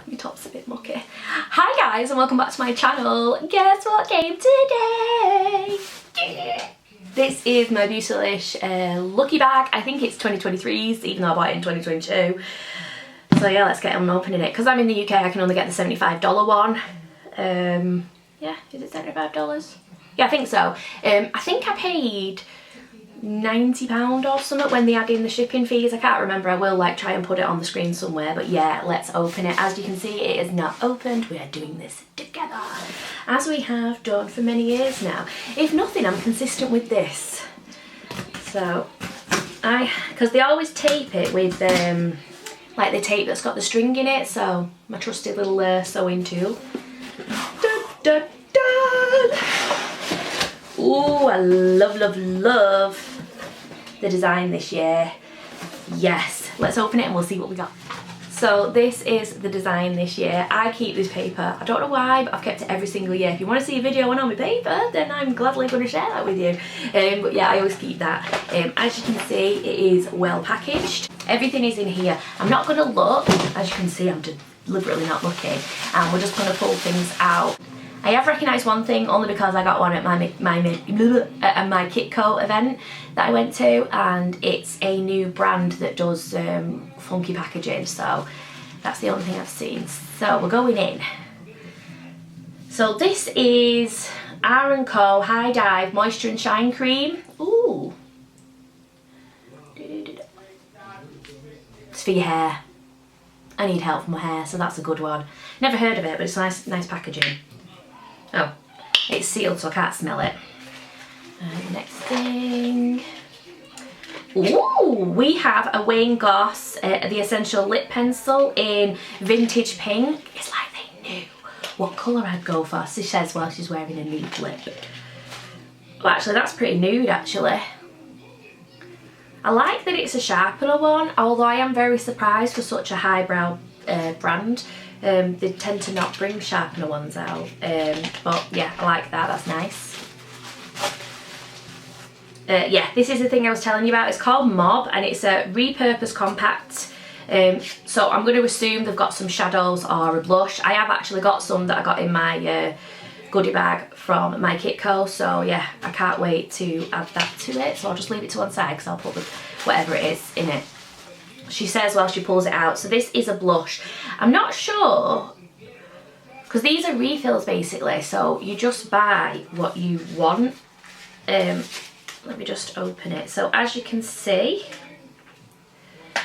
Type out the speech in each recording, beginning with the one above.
Your top's a bit mucky. Hi guys and welcome back to my channel. Guess what came today? This is my Beautylish lucky bag. I think it's 2023's, even though I bought it in 2022. So yeah, let's get on opening it. Because I'm in the UK, I can only get the $75 one. Yeah, is it $75? Yeah, I think so. I think I paid £90 or something when they add in the shipping fees. I can't remember. I will like try and put it on the screen somewhere, but yeah, let's open it. As you can see, it is not opened. We are doing this together, as we have done for many years now. If nothing, I'm consistent with this. So because they always tape it with like the tape that's got the string in it, so my trusty little sewing tool. Dun, dun, dun. Ooh, I love the design this year. Yes, let's open it and we'll see what we got. So this is the design this year. I keep this paper. I don't know why, but I've kept it every single year. If you want to see a video on my paper, then I'm gladly going to share that with you. But yeah, I always keep that. As you can see, it is well packaged. Everything is in here. I'm not going to look. As you can see, I'm deliberately not looking. And we're just going to pull things out. I have recognised one thing only because I got one at my Kitco event that I went to, and it's a new brand that does funky packaging, so that's the only thing I've seen. So we're going in. So this is R & Co High Dive Moisture and Shine Cream. Ooh. It's for your hair. I need help for my hair, so that's a good one. Never heard of it, but it's nice packaging. Oh, it's sealed so I can't smell it. Next thing. Ooh, we have a Wayne Goss, the Essential Lip Pencil in Vintage Pink. It's like they knew what colour I'd go for. She says while she's wearing a nude lip. Well, actually, that's pretty nude, actually. I like that it's a sharpener one, although I am very surprised for such a highbrow brand. They tend to not bring sharpener ones out, but yeah, I like that, that's nice. Yeah, this is the thing I was telling you about. It's called Mob and it's a repurposed compact. So I'm going to assume they've got some shadows or a blush. I have actually got some that I got in my goodie bag from my Kitco, so yeah, I can't wait to add that to it. So I'll just leave it to one side because I'll put whatever it is in it. She says while she pulls it out. So this is a blush. I'm not sure, because these are refills basically, so you just buy what you want. Let me just open it. So as you can see,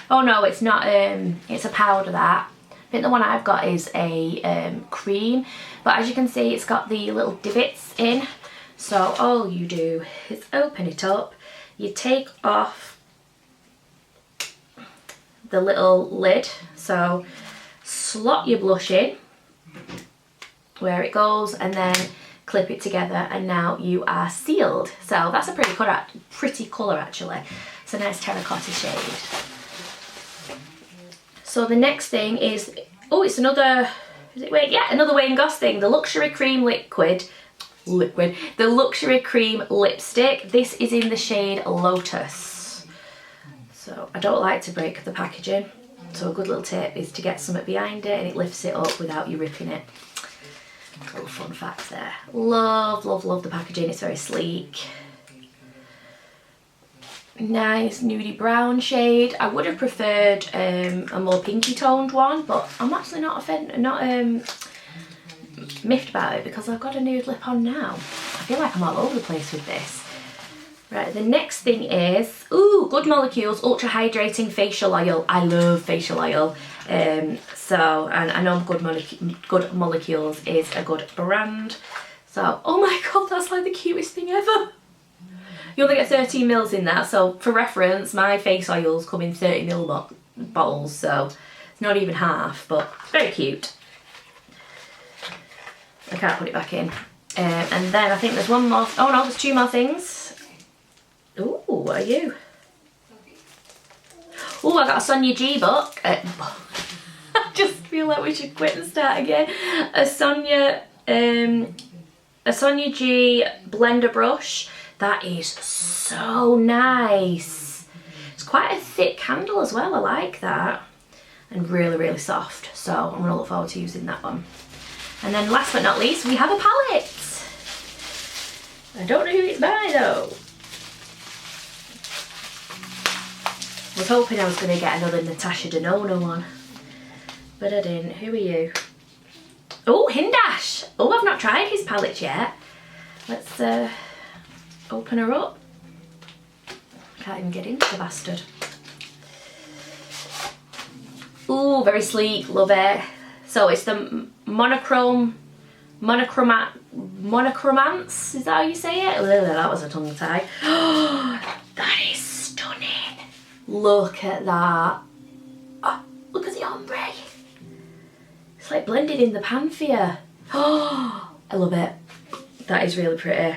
oh no, it's not, it's a powder that. I think the one I've got is a cream, but as you can see, it's got the little divots in. So all you do is open it up, you take off the little lid, so slot your blush in where it goes and then clip it together, and now you are sealed. So that's a pretty colour actually. It's a nice terracotta shade. So the next thing is, oh, it's another, is it Wayne? Yeah, another Wayne Goss thing, the Luxury Cream Liquid, the Luxury Cream Lipstick. This is in the shade Lotus. So I don't like to break the packaging, so a good little tip is to get something behind it and it lifts it up without you ripping it. Little fun facts there. Love the packaging, it's very sleek. Nice nudie brown shade. I would have preferred a more pinky toned one, but I'm actually not miffed about it because I've got a nude lip on now. I feel like I'm all over the place with this. Right, the next thing is, ooh, Good Molecules Ultra Hydrating Facial Oil. I love facial oil. So, and I know Good Molecules is a good brand. So, oh my god, that's like the cutest thing ever. You only get 13 mils in that. So, for reference, my face oils come in 30 ml bottles. So, it's not even half, but very cute. I can't put it back in. And then I think there's one more, oh no, there's two more things. Ooh, what are you? Ooh, I got a Sonia G book. I just feel like we should quit and start again. A Sonia G blender brush. That is so nice. It's quite a thick handle as well, I like that. and really, really soft. So I'm gonna look forward to using that one. And then last but not least, we have a palette. I don't know who it's by though. I was hoping I was gonna get another Natasha Denona one, but I didn't. Who are you? Oh, Hindash. Oh, I've not tried his palette yet. Let's open her up. Can't even get into the bastard. Ooh, very sleek, love it. So it's the monochromance, is that how you say it? That was a tongue tie. That is stunning. Look at that. Oh, look at the ombre. It's like blended in the pan for you. Oh, I love it. That is really pretty.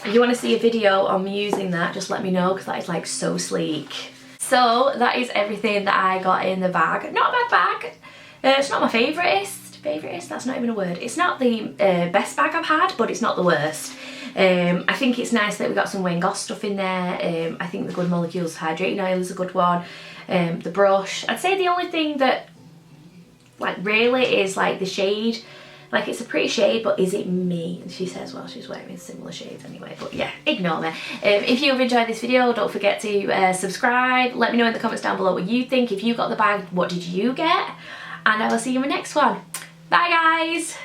If you want to see a video on me using that, just let me know, because that is like so sleek. So that is everything that I got in the bag. Not a bad bag. It's not my favouriteest, that's not even a word. It's not the best bag I've had, but it's not the worst. I think it's nice that we got some Wayne Goss stuff in there. I think the Good Molecules hydrating oil is a good one. The brush. I'd say the only thing that like really is like the shade. Like, it's a pretty shade, but is it me? And she says, well, she's wearing similar shades anyway, but yeah, ignore me. If you've enjoyed this video, don't forget to subscribe. Let me know in the comments down below what you think. If you got the bag, what did you get? And I will see you in my next one. Bye, guys.